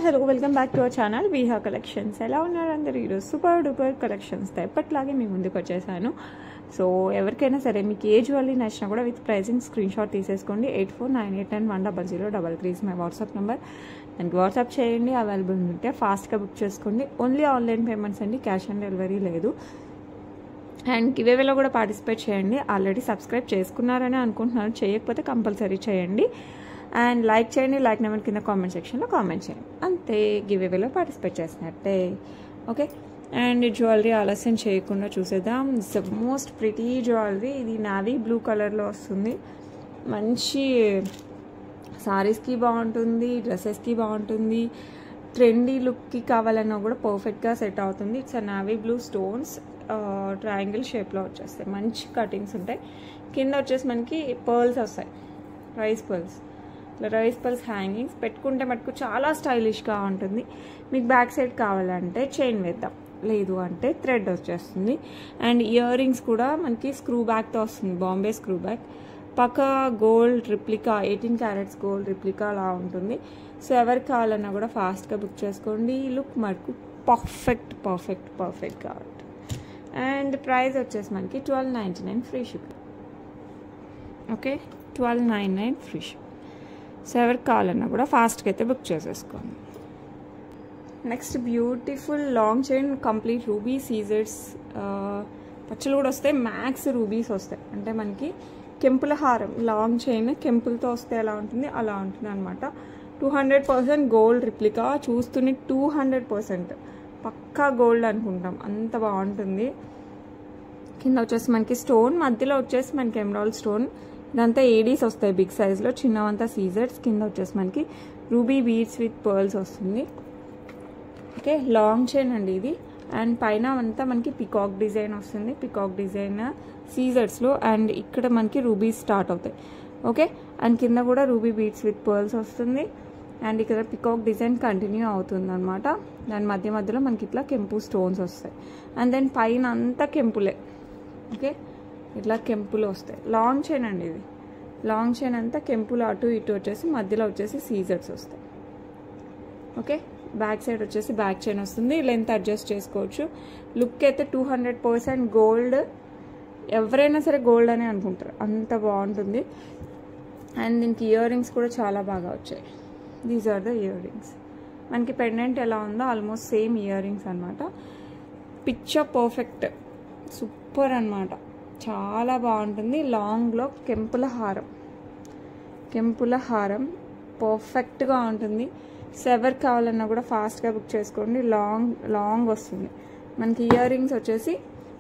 hello, welcome back to our channel Viha Collections. ఎలా ఉన్నారు అందరూ? ఈరోజు సూపర్ డూపర్ కలెక్షన్స్తో ఎప్పటిలాగే మీ ముందుకు వచ్చేసాను. సో ఎవరికైనా సరే మీకు ఏ జ్యువెలరీ నచ్చినా కూడా విత్ ప్రైజింగ్ స్క్రీన్ షాట్ తీసేసుకోండి. 8498910033 మై వాట్సాప్ నెంబర్. దానికి వాట్సాప్ చేయండి, అవైలబుల్ ఉంటే ఫాస్ట్గా బుక్ చేసుకోండి. ఓన్లీ ఆన్లైన్ పేమెంట్స్ అండి, క్యాష్ ఆన్ డెలివరీ లేదు. అండ్ గివేవేలో కూడా పార్టిసిపేట్ చేయండి. ఆల్రెడీ సబ్స్క్రైబ్ చేసుకున్నారని అనుకుంటున్నాను, చేయకపోతే కంపల్సరీ చేయండి. అండ్ లైక్ చేయండి, లైక్ నెంబర్ కింద కామెంట్ సెక్షన్లో కామెంట్ చేయండి. అంతే, గివేవేలో పార్టిసిపేట్ చేసినట్టే. ఓకే, అండ్ జ్యువెలరీ ఆలస్యం చేయకుండా చూసేద్దాం. It's the most pretty jewellery. ఇది నావీ బ్లూ కలర్లో వస్తుంది. మంచి సారీస్కి బాగుంటుంది, డ్రెస్సెస్కి బాగుంటుంది, ట్రెండీ లుక్కి కావాలన్నా కూడా పర్ఫెక్ట్గా సెట్ అవుతుంది. It's a navy blue stones, triangle షేప్లో వచ్చేస్తాయి. మంచి కటింగ్స్ ఉంటాయి. కింద వచ్చేసి మనకి పర్ల్స్ వస్తాయి, rice pearls. Rice pearls hangings పెట్టుకుంటే మటుకు చాలా స్టైలిష్గా ఉంటుంది. మీకు బ్యాక్ సైడ్ కావాలంటే చైన్ వేద్దాం, లేదు అంటే థ్రెడ్ వచ్చేస్తుంది. అండ్ ఇయర్ రింగ్స్ కూడా మనకి స్క్రూ బ్యాక్తో వస్తుంది, బాంబే స్క్రూ బ్యాక్. పక్క gold replica, 18 carats gold replica అలా ఉంటుంది. సో ఎవరికి కావాలన్నా కూడా ఫాస్ట్గా బుక్ చేసుకోండి. ఈ లుక్ మటుకు పర్ఫెక్ట్ కాబట్టి. అండ్ ప్రైస్ వచ్చేసి మనకి 1299 free shipping. Okay, 1299 free ship. So ఎవరికి కావాలన్నా కూడా ఫాస్ట్గా అయితే బుక్ చేసేసుకోండి. Next beautiful long chain complete ruby సీజర్స్ పచ్చలు కూడా వస్తాయి. మ్యాక్స్ రూబీస్ వస్తాయి. అంటే మనకి కెంపుల హారం, లాంగ్ చైన్ కెంపులతో వస్తే ఎలా ఉంటుంది అలా ఉంటుంది అనమాట. 200% గోల్డ్ రిప్లికా. చూస్తూనే 200% పక్కా గోల్డ్ అనుకుంటాం, అంత బాగుంటుంది. కింద వచ్చేసి మనకి స్టోన్, మధ్యలో వచ్చేసి మనకి ఎమరాల్డ్ స్టోన్. ఇదంతా ఏడీస్ వస్తాయి బిగ్ సైజ్లో, చిన్నవంతా సీజర్స్. కింద వచ్చేసి మనకి రూబీ బీడ్స్ విత్ పర్ల్స్ వస్తుంది. ఓకే, లాంగ్ చైన్ అండి ఇది. అండ్ పైన అంతా మనకి పికాక్ డిజైన్ వస్తుంది, పికాక్ డిజైన్ సీజర్స్లో. అండ్ ఇక్కడ మనకి రూబీస్ స్టార్ట్ అవుతాయి. ఓకే, అండ్ కింద కూడా రూబీ బీడ్స్ విత్ పర్ల్స్ వస్తుంది. అండ్ ఇక్కడ పికాక్ డిజైన్ కంటిన్యూ అవుతుంది అనమాట. దాని మధ్యలో మనకి ఇట్లా కెంపు స్టోన్స్ వస్తాయి. అండ్ దెన్ పైన అంతా కెంపులే. ఓకే, ఇట్లా కెంపులు వస్తాయి. లాంగ్ చైన్ అండి ఇది. లాంగ్ చైన్ అంతా కెంపులు అటు ఇటు వచ్చేసి మధ్యలో వచ్చేసి సీజర్స్ వస్తాయి. ఓకే, బ్యాక్ సైడ్ వచ్చేసి బ్యాక్ చైన్ వస్తుంది. లెంత్ అడ్జస్ట్ చేసుకోవచ్చు. లుక్ అయితే 200% గోల్డ్. ఎవరైనా సరే గోల్డ్ అని అనుకుంటారు, అంత బాగుంటుంది. అండ్ దీనికి ఇయర్ రింగ్స్ కూడా చాలా బాగా వచ్చాయి. These are the earrings. మనకి పెండెంట్ ఎలా ఉందో ఆల్మోస్ట్ సేమ్ ఇయర్ రింగ్స్ అనమాట. పిక్చర్ పర్ఫెక్ట్, సూపర్ అనమాట, చాలా బాగుంటుంది. లాంగ్లో కెంపుల హారం పర్ఫెక్ట్గా ఉంటుంది. సో ఎవరికి కావాలన్నా కూడా ఫాస్ట్గా బుక్ చేసుకోండి. లాంగ్ వస్తుంది. మనకి ఇయర్ రింగ్స్ వచ్చేసి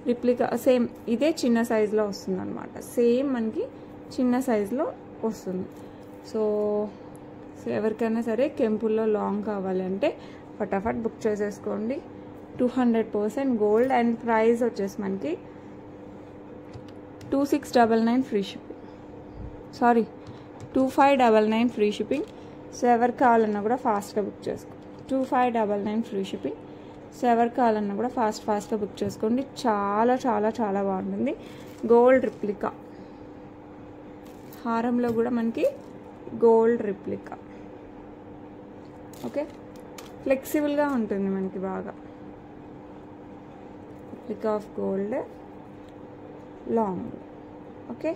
రిప్లికా సేమ్ ఇదే చిన్న సైజులో వస్తుంది అనమాట. సేమ్ మనకి చిన్న సైజులో వస్తుంది. సో ఎవరికైనా సరే కెంపుల్లో లాంగ్ కావాలంటే ఫటాఫట్ బుక్ చేసేసుకోండి. 200% గోల్డ్. అండ్ ప్రైస్ వచ్చేసి మనకి 2699 free shipping. 2599 free shipping. So ఎవరికి కావాలన్నా కూడా ఫాస్ట్గా బుక్ చేసుకోండి. 2599 ఫ్రీ షిప్పింగ్. సో ఎవరికి కావాలన్నా కూడా ఫాస్ట్గా బుక్ చేసుకోండి. చాలా చాలా చాలా బాగుంటుంది. గోల్డ్ రిప్లికా హారంలో కూడా మనకి గోల్డ్ రిప్లికా. ఓకే, ఫ్లెక్సిబుల్గా ఉంటుంది మనకి బాగా. Replica of gold long. Okay,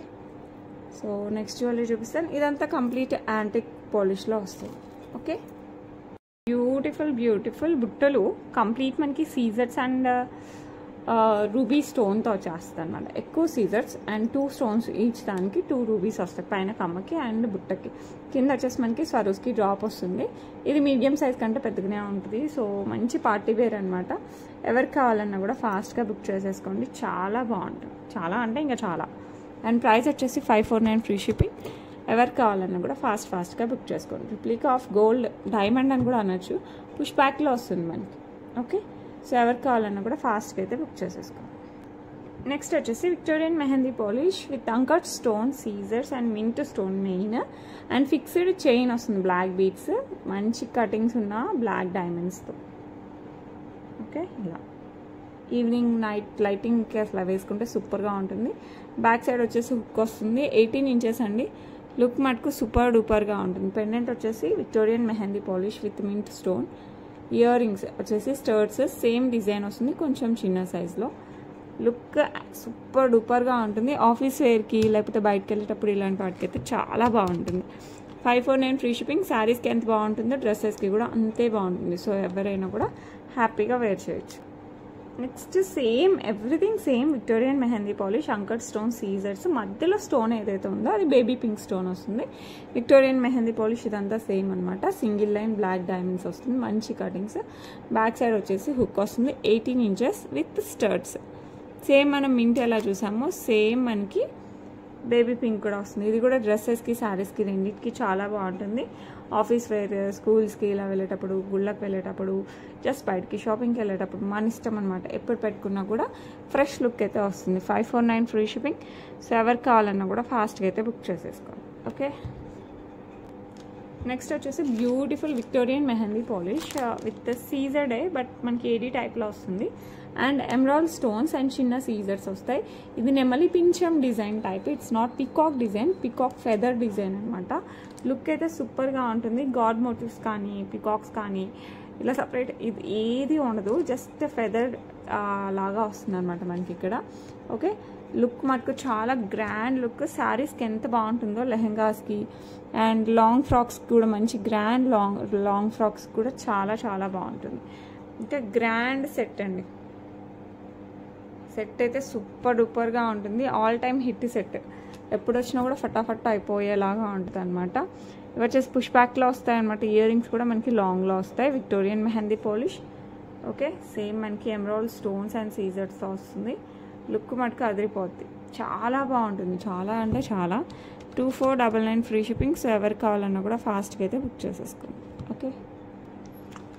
so next jewellery చూపిస్తాను. ఇదంతా కంప్లీట్ యాంటిక్ పాలిష్లో వస్తుంది. ఓకే, బ్యూటిఫుల్ బుట్టలు కంప్లీట్ మనకి సీజర్స్ అండ్ రూబీ స్టోన్తో వచ్చేస్తుంది అనమాట. ఎక్కువ సీజర్స్ అండ్ 2 స్టోన్స్ ఈచ్. దానికి 2 రూబీస్ వస్తాయి పైన కమ్మకి అండ్ బుట్టకి. కింద వచ్చేసి మనకి స్వరోస్కి డ్రాప్ వస్తుంది. ఇది మీడియం సైజ్ కంటే పెద్దగానే ఉంటుంది. సో మంచి పార్టీ వేర్ అనమాట. ఎవరికి కావాలన్నా కూడా ఫాస్ట్గా బుక్ చేసేసుకోండి. చాలా బాగుంటుంది, చాలా అంటే ఇంకా చాలా. అండ్ ప్రైస్ వచ్చేసి 549 ఫ్రీ షిప్పింగ్. ఎవరికి కావాలన్నా కూడా ఫాస్ట్గా బుక్ చేసుకోండి. రిప్లికా ఆఫ్ గోల్డ్, డైమండ్ అని కూడా అనొచ్చు. పుష్ బ్యాక్లో వస్తుంది మనకి. ఓకే, సో ఎవరికి కావాలన్నా కూడా ఫాస్ట్గా అయితే బుక్ చేసేసుకోండి. నెక్స్ట్ వచ్చేసి Victorian mehndi polish with uncut stone సీజర్స్ and mint stone main. And fixed chain వస్తుంది, బ్లాక్ బీడ్స్, మంచి కటింగ్స్ ఉన్న బ్లాక్ డైమండ్స్తో. ఓకే, ఇలా ఈవినింగ్ నైట్ లైటింగ్కి అసలు వేసుకుంటే సూపర్గా ఉంటుంది. బ్యాక్ సైడ్ వచ్చేసి హుక్ వస్తుంది. 18 ఇంచెస్ అండి. లుక్ మటుకు సూపర్ డూపర్గా ఉంటుంది. పెండెంట్ వచ్చేసి Victorian mehndi polish with mint stone. Ear rings వచ్చేసి స్టర్ట్స్ సేమ్ డిజైన్ వస్తుంది, కొంచెం చిన్న సైజులో. లుక్ సూపర్ డూపర్గా ఉంటుంది. ఆఫీస్ వేర్కి లేకపోతే బయటకు వెళ్ళేటప్పుడు ఇలాంటి వాటికి అయితే చాలా బాగుంటుంది. 549 ఫ్రీ షిప్పింగ్. శారీస్కి ఎంత బాగుంటుందో డ్రెస్సెస్కి కూడా అంతే బాగుంటుంది. సో ఎవరైనా కూడా హ్యాపీగా వేర్ చేయొచ్చు. Next same everything same Victorian mehndi polish, uncut stone సీజర్స్, మధ్యలో స్టోన్ ఏదైతే ఉందో అది బేబీ పింక్ స్టోన్ వస్తుంది. విక్టోరియన్ మెహందీ పాలిష్ ఇదంతా సేమ్ అనమాట. సింగిల్ లైన్ బ్లాక్ డైమండ్స్ వస్తుంది, మంచి కటింగ్స్. బ్యాక్ సైడ్ వచ్చేసి హుక్ వస్తుంది 18 ఇంచెస్ విత్ స్టర్ట్స్. సేమ్ మనం మింట్ ఎలా చూసామో సేమ్ మనకి బేబీ పింక్ కూడా వస్తుంది. ఇది కూడా డ్రెస్సెస్కి శారీస్కి రెండింటికి చాలా బాగుంటుంది. ఆఫీస్ వేర్, స్కూల్స్కి ఇలా వెళ్ళేటప్పుడు, గుళ్ళకి వెళ్ళేటప్పుడు, జస్ట్ బయటికి షాపింగ్కి వెళ్ళేటప్పుడు మన ఇష్టం అనమాట. ఎప్పుడు పెట్టుకున్నా కూడా ఫ్రెష్ లుక్ అయితే వస్తుంది. 549 ఫ్రీ షిప్పింగ్. సో ఎవరికి కావాలన్నా కూడా ఫాస్ట్గా అయితే బుక్ చేసేసుకోండి. ఓకే, నెక్స్ట్ వచ్చేసి beautiful Victorian mehndi polish with సీజర్డే, బట్ మనకి ఏడీ టైప్లో వస్తుంది. అండ్ ఎమరాల్డ్ స్టోన్స్ అండ్ చిన్న సీజర్స్ వస్తాయి. ఇది నెమలి పింఛం design type. It's not peacock design, peacock feather design అనమాట. లుక్ అయితే సూపర్గా ఉంటుంది. గాడ్ మోటివ్స్ కానీ పికాక్స్ కానీ ఇలా సపరేట్ ఇది ఏది ఉండదు, జస్ట్ ఫెదర్ లాగా వస్తుంది అనమాట మనకి ఇక్కడ. ఓకే, లుక్ మటుకు చాలా గ్రాండ్ లుక్. శారీస్కి ఎంత బాగుంటుందో, లెహెంగాస్కి అండ్ లాంగ్ ఫ్రాక్స్ కూడా మంచి గ్రాండ్ లాంగ్ ఫ్రాక్స్ కూడా చాలా చాలా బాగుంటుంది. ఇంకా గ్రాండ్ సెట్ అండి. సెట్ అయితే సూపర్ డూపర్గా ఉంటుంది. All time hit set. ఎప్పుడు వచ్చినా కూడా ఫటాఫట్ అయిపోయేలాగా ఉంటుంది అనమాట. ఇవి వచ్చేసి పుష్ బ్యాక్లో వస్తాయి అనమాట. ఇయర్ రింగ్స్ కూడా మనకి లాంగ్లో వస్తాయి. Victorian mehndi polish. Okay, same మనకి ఎమరాల్డ్ స్టోన్స్ అండ్ సీజర్స్తో వస్తుంది. లుక్ మటుకు అదిరిపోద్ది, చాలా బాగుంటుంది. చాలా అంటే చాలా. 2499 ఫ్రీ షిప్పింగ్. సో ఎవరికి కావాలన్నా కూడా ఫాస్ట్గా అయితే బుక్ చేసేసుకోండి. ఓకే,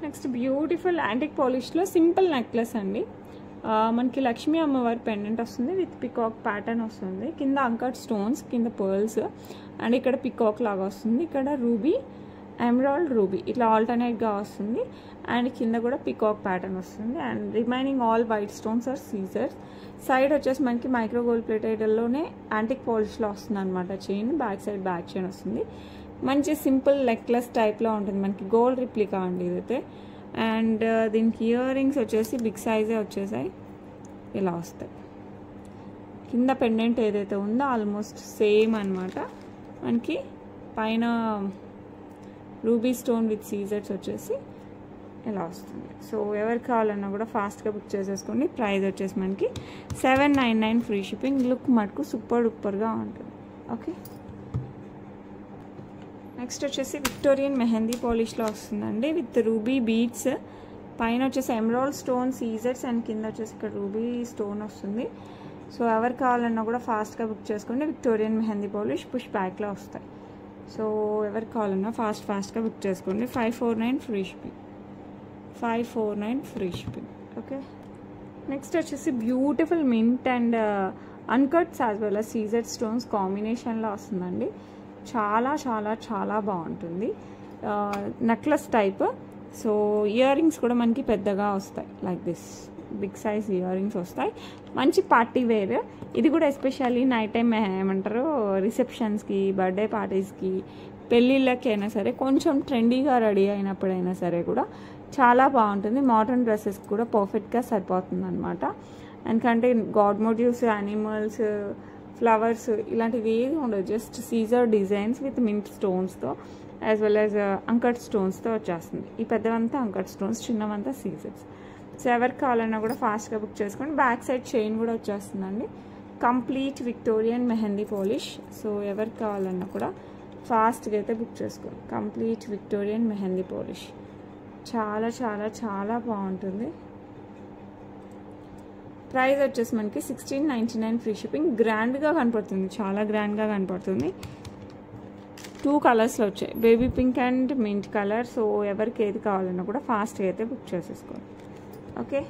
నెక్స్ట్ బ్యూటిఫుల్ యాంటిక్ పాలిష్లో సింపుల్ నెక్లెస్ అండి. మనకి లక్ష్మీ అమ్మవారి పెండెంట్ వస్తుంది విత్ పికాక్ ప్యాటర్న్ వస్తుంది. కింద అంకట్ స్టోన్స్, కింద పర్ల్స్, అండ్ ఇక్కడ పికాక్ లాగా వస్తుంది. ఇక్కడ రూబీ, ఎమరాల్డ్, రూబీ ఇట్లా ఆల్టర్నేట్గా వస్తుంది. అండ్ కింద కూడా పికాక్ ప్యాటర్న్ వస్తుంది. And remaining all white stones are సీజర్స్. సైడ్ వచ్చేసి మనకి మైక్రో గోల్డ్ ప్లేటెడ్లోనే యాంటిక్ పాలిష్లో వస్తుంది అనమాట. Chain back side back chain వస్తుంది. మంచి సింపుల్ నెక్లెస్ టైప్లో ఉంటుంది. మనకి గోల్డ్ రిప్లికా అండి ఇదైతే. అండ్ దీనికి ఇయర్ రింగ్స్ వచ్చేసి బిగ్ సైజే వచ్చేసాయి, ఇలా వస్తాయి. కింద పెండెంట్ ఏదైతే ఉందో ఆల్మోస్ట్ సేమ్ అనమాట. మనకి పైన రూబీ స్టోన్ విత్ సీజర్స్ వచ్చేసి ఇలా వస్తుంది. సో ఎవరికి కావాలన్నా కూడా ఫాస్ట్గా బుక్ చేసేసుకోండి. ప్రైస్ వచ్చేసి మనకి 799 ఫ్రీ షిప్పింగ్. లుక్ మటుకు సూపర్ డూపర్గా ఉంటుంది. ఓకే, నెక్స్ట్ వచ్చేసి విక్టోరియన్ మెహందీ పాలిష్లో వస్తుందండి విత్ రూబీ బీడ్స్. పైన వచ్చేసి ఎమరాల్డ్ స్టోన్ సీజర్స్ అండ్ కింద వచ్చేసి ఇక్కడ రూబీ స్టోన్ వస్తుంది. సో ఎవరికి కావాలన్నా కూడా ఫాస్ట్గా బుక్ చేసుకోండి. విక్టోరియన్ మెహందీ పాలిష్ పుష్ బ్యాక్లో వస్తాయి. సో ఎవరికి కావాలన్నా ఫాస్ట్గా బుక్ చేసుకోండి. 549 free shipping. 549 free shipping. Okay, next వచ్చేసి beautiful mint and uncuts as well as సీజర్ స్టోన్స్ కాంబినేషన్లో వస్తుందండి. చాలా చాలా చాలా బాగుంటుంది. Necklace type. So earrings కూడా మనకి పెద్దగా వస్తాయి, like this big size earrings వస్తాయి. మంచి పార్టీ వేర్. ఇది కూడా ఎస్పెషల్లీ నైట్ టైం ఏమంటారు రిసెప్షన్స్కి, బర్త్డే పార్టీస్కి, పెళ్ళిళ్ళకి అయినా సరే, కొంచెం ట్రెండీగా రెడీ అయినప్పుడైనా సరే కూడా చాలా బాగుంటుంది. మోడర్న్ డ్రెస్సెస్కి కూడా పర్ఫెక్ట్గా సరిపోతుంది అనమాట. ఎందుకంటే గాడ్ మోటివ్స్, యానిమల్స్, ఫ్లవర్స్ ఇలాంటివి ఏది ఉండదు. Just CZ designs with mint స్టోన్స్తో యాజ్ వెల్ యాజ్ అంకట్ స్టోన్స్తో వచ్చేస్తుంది. ఈ పెద్దవంతా అంకట్ స్టోన్స్, చిన్నవంతా సీజర్స్. సో ఎవరికి కావాలన్నా కూడా ఫాస్ట్గా బుక్ చేసుకోండి. బ్యాక్ సైడ్ చైన్ కూడా వచ్చేస్తుందండి. Complete Victorian mehndi polish. So ఎవరికి కావాలన్నా కూడా ఫాస్ట్గా అయితే బుక్ చేసుకోండి. కంప్లీట్ విక్టోరియన్ మెహందీ పాలిష్ చాలా చాలా చాలా బాగుంటుంది. ప్రైస్ వచ్చేసి మనకి 1699 ఫ్రీ షిప్పింగ్. గ్రాండ్గా కనపడుతుంది, చాలా గ్రాండ్గా కనపడుతుంది. 2 కలర్స్లో వచ్చాయి, baby pink and mint colour. So ఎవరికి ఏది కావాలన్నా కూడా ఫాస్ట్గా అయితే బుక్ చేసేసుకోండి. ఓకే,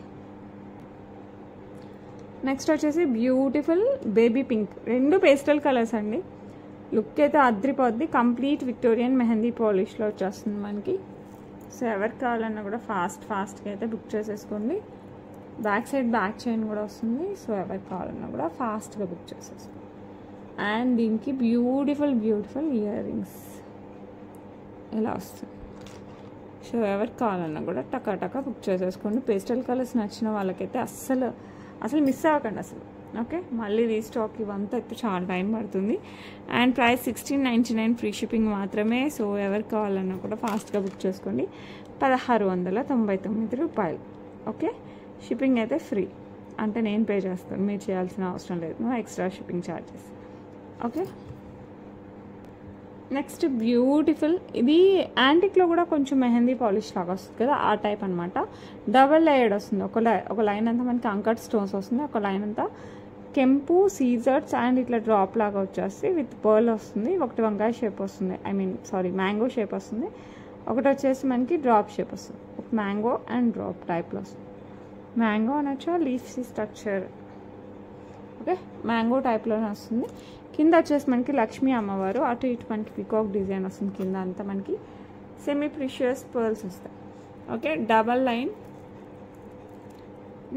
నెక్స్ట్ వచ్చేసి beautiful baby pink. 2 pastel colours అండి. లుక్ అయితే అద్రిపోద్ది. కంప్లీట్ విక్టోరియన్ మెహందీ పాలిష్లో వచ్చేస్తుంది మనకి. సో ఎవరికి కావాలన్నా కూడా ఫాస్ట్గా అయితే బుక్ చేసేసుకోండి. బ్యాక్ సైడ్ బ్యాక్ చైన్ కూడా వస్తుంది. సో ఎవరికి కావాలన్నా కూడా ఫాస్ట్గా బుక్ చేసేసుకోండి. అండ్ దీనికి బ్యూటిఫుల్ ఇయర్ రింగ్స్ ఇలా వస్తుంది. సో ఎవరికి కావాలన్నా కూడా టకా బుక్ చేసేసుకోండి. పేస్టల్ కలర్స్ నచ్చిన వాళ్ళకైతే అస్సలు మిస్ అవ్వకండి అసలు. ఓకే, మళ్ళీ రీస్టాక్ ఇవంతా అయితే చాలా టైం పడుతుంది. అండ్ ప్రైస్ 1699 ఫ్రీ షిప్పింగ్ మాత్రమే. సో ఎవరికి కావాలన్నా కూడా ఫాస్ట్గా బుక్ చేసుకోండి. 1699 రూపాయలు. ఓకే, షిప్పింగ్ అయితే ఫ్రీ, అంటే నేను పే చేస్తాను, మీరు చేయాల్సిన అవసరం లేదు, no extra shipping charges. Okay, next beautiful, ఇది యాంటిక్లో కూడా కొంచెం మెహందీ పాలిష్ లాగా వస్తుంది కదా, ఆ టైప్ అనమాట. డబల్ లేయర్డ్ వస్తుంది. ఒక లైన్ అంతా మనకి అంకట్ స్టోన్స్ వస్తుంది, ఒక లైన్ అంతా కెంపు సీజర్స్ అండ్ ఇట్లా డ్రాప్ లాగా వచ్చేసి విత్ పర్ల్ వస్తుంది. ఒకటి వంకాయ షేప్ వస్తుంది, మ్యాంగో షేప్ వస్తుంది. ఒకటి వచ్చేసి మనకి డ్రాప్ షేప్ వస్తుంది. ఒక మ్యాంగో అండ్ డ్రాప్ టైప్లో వస్తుంది. మ్యాంగో అనొచ్చా, లీఫ్ స్ట్రక్చర్. ఓకే, మ్యాంగో టైప్లోనే వస్తుంది. కింద వచ్చేసి మనకి లక్ష్మీ అమ్మవారు, అటు ఇటు మనకి పికాక్ డిజైన్ వస్తుంది. కింద అంతా మనకి సెమీ ప్రిషియస్ పర్ల్స్ వస్తాయి. Okay, double line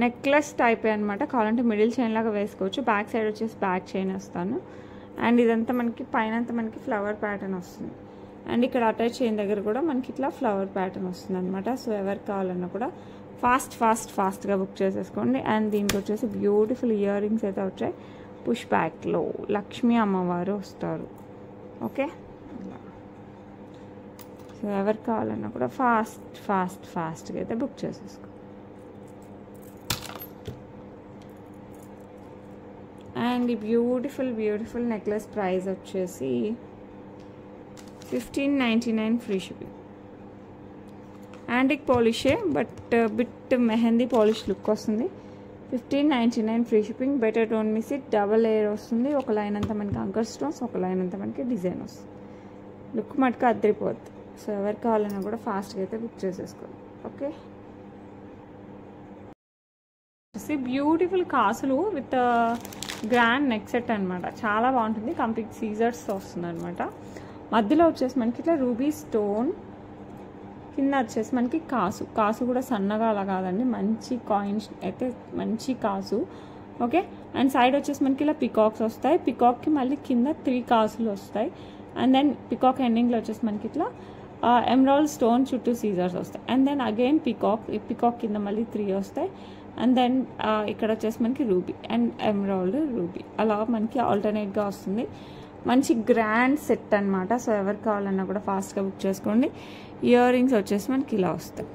necklace type అనమాట. కావాలంటే మిడిల్ చైన్ లాగా వేసుకోవచ్చు. బ్యాక్ సైడ్ వచ్చేసి బ్యాక్ చైన్ వస్తాను. అండ్ ఇదంతా మనకి పైన అంతా మనకి ఫ్లవర్ ప్యాటర్న్ వస్తుంది. అండ్ ఇక్కడ అటాచ్ చైన్ దగ్గర కూడా మనకి ఇట్లా ఫ్లవర్ ప్యాటర్న్ వస్తుంది అనమాట. సో ఎవరికి కావాలన్నా కూడా ఫాస్ట్గా బుక్ చేసేసుకోండి. అండ్ దీనికి వచ్చేసి బ్యూటిఫుల్ ఇయర్ రింగ్స్ అయితే వచ్చాయి. పుష్ బ్యాక్లో లక్ష్మీ అమ్మవారు వస్తారు. ఓకే, సో ఎవరికి కావాలన్నా కూడా ఫాస్ట్గా అయితే బుక్ చేసేసుకో. అండ్ ఈ బ్యూటిఫుల్ నెక్లెస్ ప్రైస్ వచ్చేసి 1599 ఫ్రీ షిప్పింగ్. యాంటిక్ పాలిషే but bit mehndi polish look వస్తుంది. 1599 free shipping. Better don't miss it. Double layer వస్తుంది. ఒక లైన్ అంతా మనకి అంకర్ స్టోన్స్, ఒక లైన్ అంతా మనకి డిజైన్ వస్తుంది. లుక్ మటుకు అద్దరిపోద్ది. సో ఎవరికి కావాలన్నా కూడా ఫాస్ట్గా అయితే బుక్ చేసేసుకోండి. ఓకే, బ్యూటిఫుల్ కాసులు విత్ గ్రాండ్ నెక్ సెట్ అనమాట. చాలా బాగుంటుంది. కంప్లీట్ సీజర్స్ వస్తుంది అనమాట. మధ్యలో వచ్చేసి మనకి ఇట్లా రూబీ స్టోన్, కింద వచ్చేసి మనకి కాసు కూడా సన్నగా అలా కాదండి, మంచి కాయిన్స్ అయితే మంచి కాసు. ఓకే, అండ్ సైడ్ వచ్చేసి మనకి ఇలా పికాక్స్ వస్తాయి. పికాక్కి మళ్ళీ కింద 3 కాసులు వస్తాయి. అండ్ దెన్ పికాక్ ఎండింగ్లో వచ్చేసి మనకి ఇట్లా ఎమరాల్డ్ స్టోన్ చుట్టూ సీజర్స్ వస్తాయి. అండ్ దెన్ అగైన్ పికాక్ కింద మళ్ళీ 3 వస్తాయి. అండ్ దెన్ ఇక్కడ వచ్చేసి మనకి రూబీ అండ్ ఎమరాల్డ్ రూబీ అలా మనకి ఆల్టర్నేట్గా వస్తుంది. మంచి గ్రాండ్ సెట్ అనమాట. సో ఎవరికి కావాలన్నా కూడా ఫాస్ట్గా బుక్ చేసుకోండి. ఇయర్ రింగ్స్ వచ్చేసి మనకి ఇలా వస్తాయి.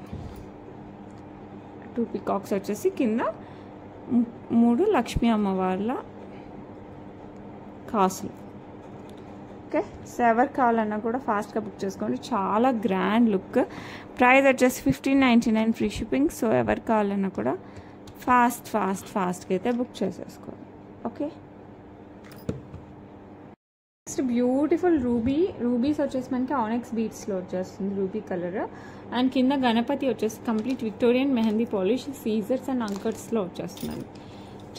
2 పికాక్స్ వచ్చేసి కింద 3 లక్ష్మీ అమ్మవార్ల కాసులు. ఓకే, సో ఎవరికి కావాలన్నా కూడా ఫాస్ట్గా బుక్ చేసుకోండి. చాలా గ్రాండ్ లుక్. ప్రైస్ వచ్చేసి 1599 ఫ్రీ షిప్పింగ్. సో ఎవరికి కావాలన్నా కూడా ఫాస్ట్గా అయితే బుక్ చేసేసుకోండి. ఓకే, నెక్స్ట్ బ్యూటిఫుల్ రూబీస్ వచ్చేసి మనకి ఆనెక్స్ బీడ్స్లో వచ్చేస్తుంది రూబీ కలర్. అండ్ కింద గణపతి వచ్చేసి కంప్లీట్ విక్టోరియన్ మెహందీ పాలిష్ సీజర్స్ అండ్ అంకర్స్లో వచ్చేస్తుంది.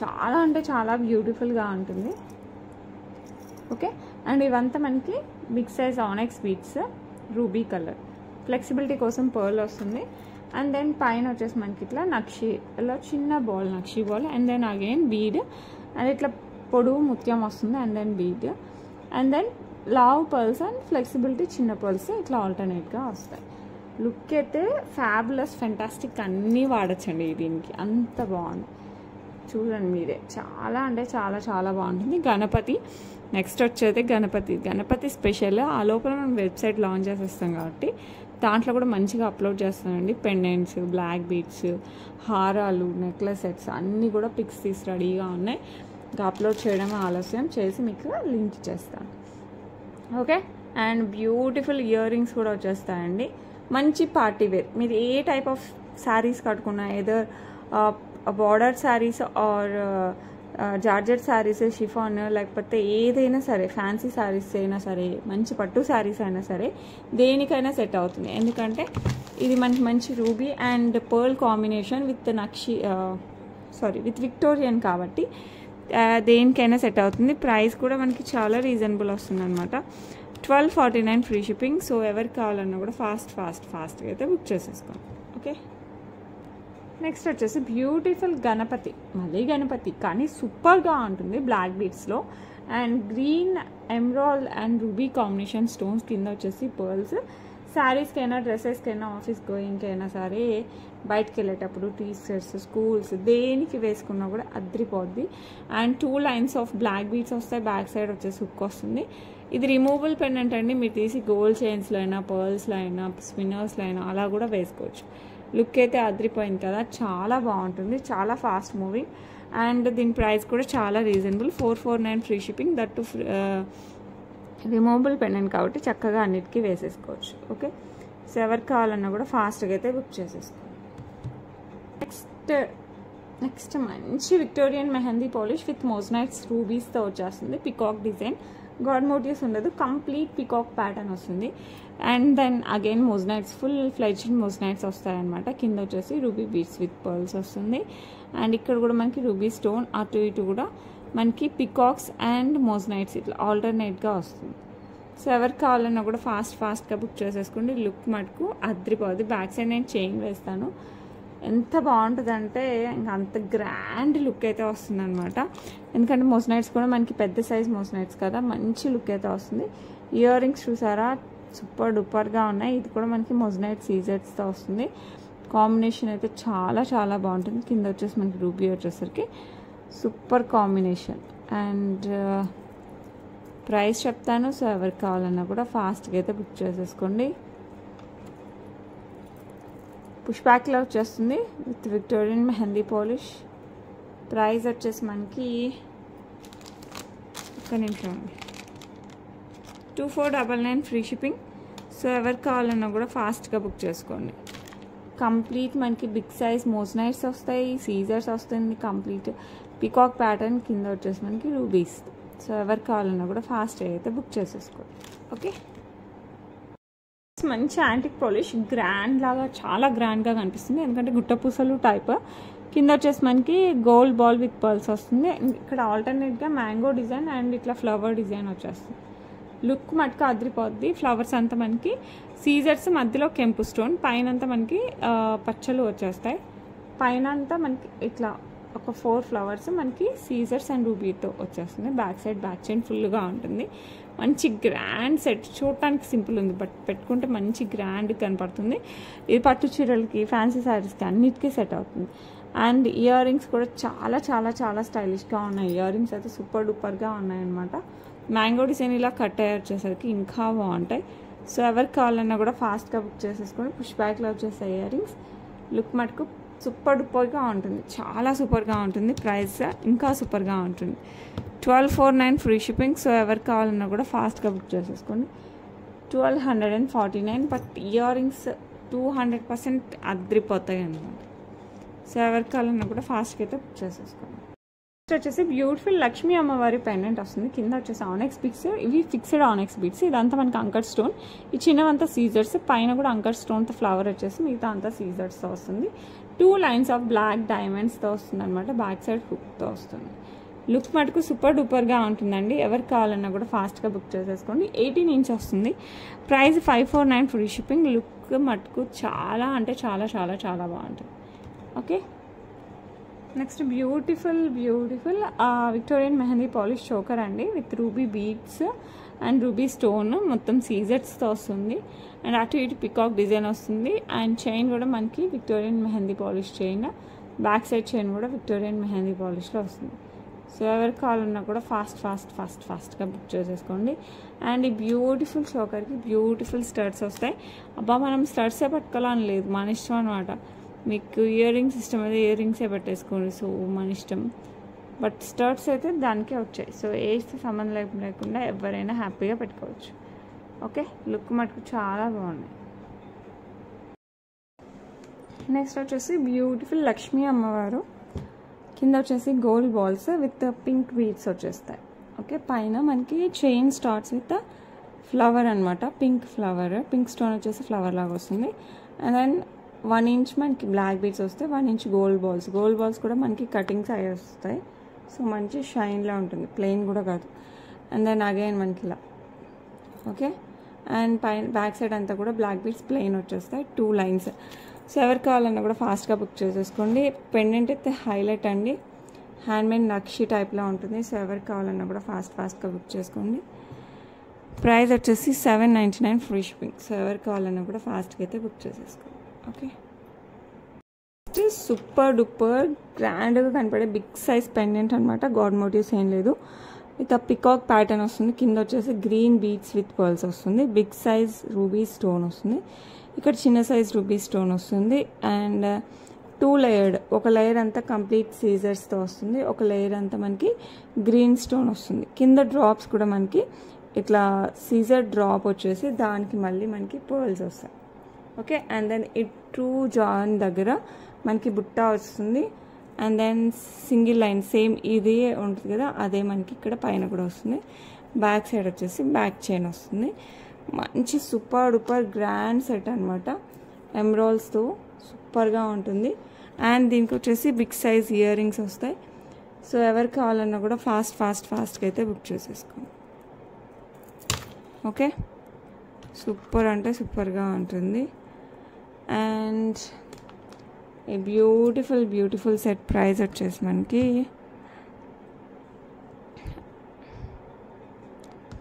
చాలా అంటే చాలా బ్యూటిఫుల్గా ఉంటుంది. ఓకే, అండ్ ఇవంతా మనకి big size onyx beads ruby colour. Flexibility కోసం పర్ల్ వస్తుంది. అండ్ దెన్ పైన వచ్చేసి మనకి ఇట్లా నక్షిలో చిన్న బాల్, నక్షి ball. And then again bead and ఇట్లా పొడుగు ముత్యం వస్తుంది. And then bead and then లావ్ పర్ల్స్ అండ్ ఫ్లెక్సిబిలిటీ చిన్న పర్ల్స్ ఇట్లా ఆల్టర్నేట్గా వస్తాయి. లుక్ అయితే ఫ్యాబులస్, ఫెంటాస్టిక్ అన్నీ వాడచ్చండి దీనికి, అంత బాగుంది. చూడండి మీరే, చాలా అంటే చాలా బాగుంటుంది. గణపతి నెక్స్ట్ వచ్చేది గణపతి స్పెషల్. ఆ లోపల మనం వెబ్సైట్ లాంచ్ చేసేస్తాం కాబట్టి దాంట్లో కూడా మంచిగా అప్లోడ్ చేస్తానండి. పెండెంట్స్, బ్లాక్ బీడ్స్, హారాలు, నెక్లెస్ సెట్స్ అన్నీ కూడా పిక్స్ తీసి రెడీగా ఉన్నాయి. ఇంకా అప్లోడ్ చేయడం ఆలస్యం చేసి మీకు లింక్ చేస్తాను. Okay, and beautiful ear rings కూడా వచ్చేస్తాయండి. మంచి పార్టీ వేర్. మీరు ఏ టైప్ ఆఫ్ శారీస్ కట్టుకున్నా, ఏదో border saris or georgette saris, chiffon, లేకపోతే ఏదైనా సరే ఫ్యాన్సీ శారీస్ అయినా సరే, మంచి పట్టు శారీస్ అయినా సరే, దేనికైనా సెట్ అవుతుంది. ఎందుకంటే ఇది మనకి మంచి ruby and pearl combination with Victorian కాబట్టి దేనికైనా సెట్ అవుతుంది. ప్రైస్ కూడా మనకి చాలా రీజనబుల్ వస్తుంది అనమాట. 1249 ఫ్రీ షిప్పింగ్. సో ఎవరికి కావాలన్నా కూడా ఫాస్ట్గా అయితే బుక్ చేసేసుకోండి. ఓకే, నెక్స్ట్ వచ్చేసి బ్యూటిఫుల్ గణపతి, మళ్ళీ గణపతి కానీ సూపర్గా ఉంటుంది బ్లాక్ బీడ్స్లో. And green emerald and ruby combination stones, కింద వచ్చేసి పర్ల్స్. శారీస్కైనా డ్రెస్సెస్కైనా ఆఫీస్ గోయింగ్కైనా సరే, బయటకు వెళ్ళేటప్పుడు టీషర్ట్స్ స్కూల్స్ దేనికి వేసుకున్నా కూడా అద్రిపోద్ది. And 2 lines of black beads వస్తాయి, బ్యాక్ సైడ్ వచ్చేసి హుక్ వస్తుంది. ఇది రిమూవబుల్ పెండెంట్ అండి, మీరు తీసి గోల్డ్ చైన్స్లో అయినా పర్ల్స్లో అయినా స్పిన్నర్స్లో అయినా అలా కూడా వేసుకోవచ్చు. లుక్ అయితే అద్రిపోయింది కదా, చాలా బాగుంటుంది, చాలా ఫాస్ట్ మూవింగ్. అండ్ దీని ప్రైస్ కూడా చాలా reasonable, 449 free shipping, that removable pendant కాబట్టి చక్కగా అన్నిటికీ వేసేసుకోవచ్చు. ఓకే, సో ఎవరికి కావాలన్నా కూడా ఫాస్ట్గా అయితే బుక్ చేసేసుకోండి. నెక్స్ట్ మంచి Victorian mehndi polish with moissanites రూబీస్తో వచ్చేస్తుంది. పికాక్ డిజైన్, గాడ్ మోటివ్స్ ఉండదు, కంప్లీట్ పికాక్ ప్యాటర్న్ వస్తుంది. And then again moissanites, full fledged moissanites వస్తాయన్నమాట. కింద వచ్చేసి రూబీ బీడ్స్ విత్ పర్ల్స్ వస్తుంది. అండ్ ఇక్కడ కూడా మనకి రూబీ స్టోన్, అటు ఇటు కూడా మనకి పికాక్స్ అండ్ మోజనైట్స్ ఇట్లా ఆల్టర్నేట్గా వస్తుంది. సో ఎవరికి కావాలన్నా కూడా ఫాస్ట్గా బుక్ చేసేసుకోండి. లుక్ మటుకు అద్రిపోద్ది. బ్యాక్ సైడ్ నేను చైన్ వేస్తాను, ఎంత బాగుంటుందంటే ఇంకా అంత గ్రాండ్ లుక్ అయితే వస్తుంది అనమాట. ఎందుకంటే మోజనైట్స్ కూడా మనకి పెద్ద సైజ్ మోజనైట్స్ కదా, మంచి లుక్ అయితే వస్తుంది. ఇయర్ రింగ్స్ చూసారా, సూపర్ డూపర్గా ఉన్నాయి. ఇది కూడా మనకి మోజనైట్ సీజర్స్తో వస్తుంది. కాంబినేషన్ అయితే చాలా చాలా బాగుంటుంది. కింద వచ్చేసి మనకి రూబీ వచ్చేసరికి సూపర్ కాంబినేషన్. అండ్ ప్రైస్ చెప్తాను, సో ఎవరికి కావాలన్నా కూడా ఫాస్ట్గా అయితే బుక్ చేసేసుకోండి. పుష్ బ్యాక్లో వచ్చేస్తుంది with Victorian mehndi polish. Price వచ్చేసి మనకి 2499 ఫ్రీ షిప్పింగ్. సో ఎవరికి కావాలన్నా కూడా ఫాస్ట్గా బుక్ చేసుకోండి. కంప్లీట్ మనకి బిగ్ సైజ్ మోజనైట్స్ వస్తాయి, సీజర్స్ వస్తుంది, కంప్లీట్ పికాక్ ప్యాటర్న్, కింద వచ్చేసి మనకి రూబీస్. సో ఎవరికి కావాలన్నా కూడా ఫాస్ట్గా అయితే బుక్ చేసేసుకోండి. ఓకే, మంచి యాంటిక్ పాలిష్, గ్రాండ్ లాగా చాలా గ్రాండ్గా కనిపిస్తుంది. ఎందుకంటే గుట్టపూసలు టైప్. కింద వచ్చేసి మనకి గోల్డ్ బాల్ విత్ పర్ల్స్ వస్తుంది. ఇక్కడ ఆల్టర్నేట్గా మ్యాంగో డిజైన్ అండ్ ఇట్లా ఫ్లవర్ డిజైన్ వచ్చేస్తుంది. లుక్ మటుకు అదిరిపోద్ది. ఫ్లవర్స్ అంతా మనకి సీజర్స్, మధ్యలో కెంపు స్టోన్, పైన అంతా మనకి పచ్చలు వచ్చేస్తాయి. పైన అంతా మనకి ఇట్లా ఒక 4 ఫ్లవర్స్ మనకి సీజర్స్ అండ్ రూబీతో వచ్చేస్తుంది. బ్యాక్ సైడ్ బ్యాక్ చైన్ ఫుల్గా ఉంటుంది. మంచి గ్రాండ్ సెట్, చూడటానికి సింపుల్ ఉంది బట్ పెట్టుకుంటే మంచి గ్రాండ్ కనపడుతుంది. ఇది పట్టు చీరలకి, ఫ్యాన్సీ శారీస్కి అన్నిటికీ సెట్ అవుతుంది. అండ్ ఇయర్ రింగ్స్ కూడా చాలా చాలా చాలా స్టైలిష్గా ఉన్నాయి. ఇయర్ రింగ్స్ అయితే సూపర్ డూపర్గా ఉన్నాయన్నమాట. మ్యాంగో డిజైన్ ఇలా కట్ అయ్యి వచ్చేసరికి ఇంకా బాగుంటాయి. సో ఎవరికి కావాలన్నా కూడా ఫాస్ట్గా బుక్ చేసేసుకొని పుష్ బ్యాక్లో వచ్చేస్తాయి ఇయర్ రింగ్స్. లుక్ మటుకు సూపర్ డూపర్గా ఉంటుంది, చాలా సూపర్గా ఉంటుంది. ప్రైస్ ఇంకా సూపర్గా ఉంటుంది. 1249 ఫ్రీ షిప్పింగ్. సో ఎవరికి కావాలన్నా కూడా ఫాస్ట్గా బుక్ చేసేసుకోండి. 1249, బట్ ఇయర్ రింగ్స్ 200% అద్రిపోతాయి అన్నమాట. సో ఎవరికి కావాలన్నా కూడా ఫాస్ట్గా అయితే బుక్ చేసేసుకోండి. నెక్స్ట్ వచ్చేసి బ్యూటిఫుల్ లక్ష్మీ అమ్మవారి పెండెంట్ వస్తుంది. కింద వచ్చేసి ఆనెక్స్ బీడ్స్, ఇవి ఫిక్స్డ్ ఆనెక్స్ బీడ్స్. ఇదంతా మనకి అంకర్ స్టోన్, ఈ చిన్నవంతా సీజర్స్, పైన కూడా అంకర్ స్టోన్తో ఫ్లవర్ వచ్చేసి మిగతా అంతా సీజర్స్తో వస్తుంది. 2 లైన్స్ ఆఫ్ బ్లాక్ డైమండ్స్తో వస్తుంది అనమాట. బ్యాక్ సైడ్ హుక్తో వస్తుంది. లుక్ మటుకు సూపర్ డూపర్గా ఉంటుందండి. ఎవరికి కావాలన్నా కూడా ఫాస్ట్గా బుక్ చేసేసుకోండి. 18 ఇంచ్ వస్తుంది. Price 549 free shipping. లుక్ మటుకు చాలా అంటే చాలా చాలా చాలా బాగుంటుంది. Okay, next beautiful Victorian mehndi polish choker అండి, with ruby beads and ruby stone, మొత్తం సీజర్స్తో వస్తుంది. అండ్ అటు ఇటు పికాక్ డిజైన్ వస్తుంది. అండ్ చైన్ కూడా మనకి Victorian mehndi polish chain, back side chain కూడా విక్టోరియన్ మెహందీ పాలిష్లో వస్తుంది. సో ఎవరికి కావాలన్నా కూడా ఫాస్ట్గా బుక్ చేసేసుకోండి. అండ్ ఈ బ్యూటిఫుల్ చోకర్కి బ్యూటిఫుల్ స్టడ్స్ వస్తాయి. అబ్బా మనం స్టడ్సే పట్టుకోవాలని లేదు, మన ఇష్టం అనమాట. మీకు ఇయర్ రింగ్స్ ఇష్టం అయితే ఇయర్ రింగ్సే పెట్టేసుకోండి, సో మన ఇష్టం. బట్ స్టడ్స్ అయితే దానికే వచ్చాయి. సో ఏజ్తో సంబంధం లేకుండా ఎవరైనా హ్యాపీగా పెట్టుకోవచ్చు. ఓకే, లుక్ మటుకు చాలా బాగున్నాయి. నెక్స్ట్ వచ్చేసి బ్యూటిఫుల్ లక్ష్మీ అమ్మవారు. కింద వచ్చేసి gold balls with pink beads వచ్చేస్తాయి. ఓకే, పైన మనకి చైన్ స్టార్ట్స్ విత్ ఫ్లవర్ అనమాట. పింక్ ఫ్లవర్, పింక్ స్టోన్ వచ్చేసి ఫ్లవర్ లాగా వస్తుంది. అండ్ దెన్ 1 ఇంచ్ మనకి బ్లాక్ బీడ్స్ వస్తాయి, 1 ఇంచ్ గోల్డ్ బాల్స్ కూడా మనకి కటింగ్స్ అయ్యి వస్తాయి. సో మంచి షైన్లా ఉంటుంది, ప్లెయిన్ కూడా కాదు. అండ్ దెన్ అగైన్ మనకి ఇలా. ఓకే, అండ్ పైన బ్యాక్ సైడ్ అంతా కూడా బ్లాక్ బీడ్స్ ప్లెయిన్ వచ్చేస్తాయి. 2 లైన్స్ సో ఎవరు కావాలన్నా కూడా ఫాస్ట్గా బుక్ చేసేసుకోండి. పెండెంట్ అయితే హైలైట్ అండి, హ్యాండ్మేడ్ నక్షి టైప్లో ఉంటుంది. సో ఎవరు కావాలన్నా కూడా ఫాస్ట్గా బుక్ చేసుకోండి. ప్రైస్ వచ్చేసి 799 ఫ్రీ షిప్పింగ్. సో ఎవరు కావాలన్నా కూడా ఫాస్ట్గా అయితే బుక్ చేసేసుకోండి. ఓకే, సూపర్ డూపర్ గ్రాండ్గా కనపడే బిగ్ సైజ్ పెండెంట్ అనమాట. గాడ్ మోటివ్స్ ఏం లేదు, విత్ పికాక్ ప్యాటర్న్ వస్తుంది. కింద వచ్చేసి గ్రీన్ బీడ్స్ విత్ పర్ల్స్ వస్తుంది. బిగ్ సైజ్ రూబీ స్టోన్ వస్తుంది. ఇక్కడ చిన్న సైజ్ రూబీ స్టోన్ వస్తుంది. అండ్ 2 లేయర్డ్, ఒక లేయర్ అంతా కంప్లీట్ సీజర్స్తో వస్తుంది, ఒక లేయర్ అంతా మనకి గ్రీన్ స్టోన్ వస్తుంది. కింద డ్రాప్స్ కూడా మనకి ఇట్లా సీజర్ డ్రాప్ వచ్చేసి దానికి మళ్ళీ మనకి పర్ల్స్ వస్తాయి. ఓకే, అండ్ దెన్ ఈ 2 జాన్ దగ్గర మనకి బుట్ట వస్తుంది. And then single line same ఇదే ఉంటుంది కదా, అదే మనకి ఇక్కడ పైన కూడా వస్తుంది. బ్యాక్ సైడ్ వచ్చేసి బ్యాక్ చైన్ వస్తుంది. మంచి సూపర్ డూపర్ గ్రాండ్ సెట్ అనమాట, ఎమరాల్డ్స్తో సూపర్గా ఉంటుంది. అండ్ దీనికి వచ్చేసి బిగ్ సైజ్ ఇయర్ రింగ్స్ వస్తాయి. సో ఎవరు కావాలన్నా కూడా ఫాస్ట్గా అయితే బుక్ చేసేసుకోండి. ఓకే, సూపర్ అంటే సూపర్గా ఉంటుంది. అండ్ ఈ బ్యూటిఫుల్ సెట్ ప్రైస్ వచ్చేసి మనకి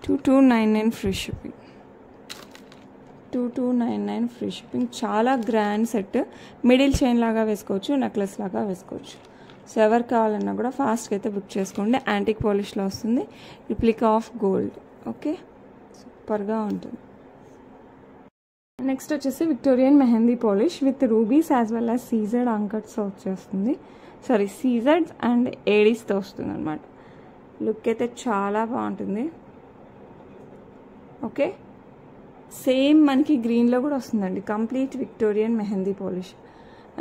2299 ఫ్రీ షిప్పింగ్. 2299 free shipping. చాలా గ్రాండ్ సెట్, మిడిల్ చైన్ లాగా వేసుకోవచ్చు, నెక్లెస్ లాగా వేసుకోవచ్చు. సో ఎవరు కావాలన్నా కూడా ఫాస్ట్గా అయితే బుక్ చేసుకోండి. యాంటిక్ పాలిష్లో వస్తుంది, రిప్లికా ఆఫ్ గోల్డ్. ఓకే, సూపర్గా ఉంటుంది. నెక్స్ట్ వచ్చేసి Victorian mehndi polish with rubies as well as CZ uncuts వచ్చేస్తుంది. సీజర్డ్స్ అండ్ ఏడీస్తో వస్తుంది అనమాట. లుక్ అయితే చాలా బాగుంటుంది. ఓకే, సేమ్ మనకి గ్రీన్లో కూడా వస్తుందండి, complete Victorian mehndi polish.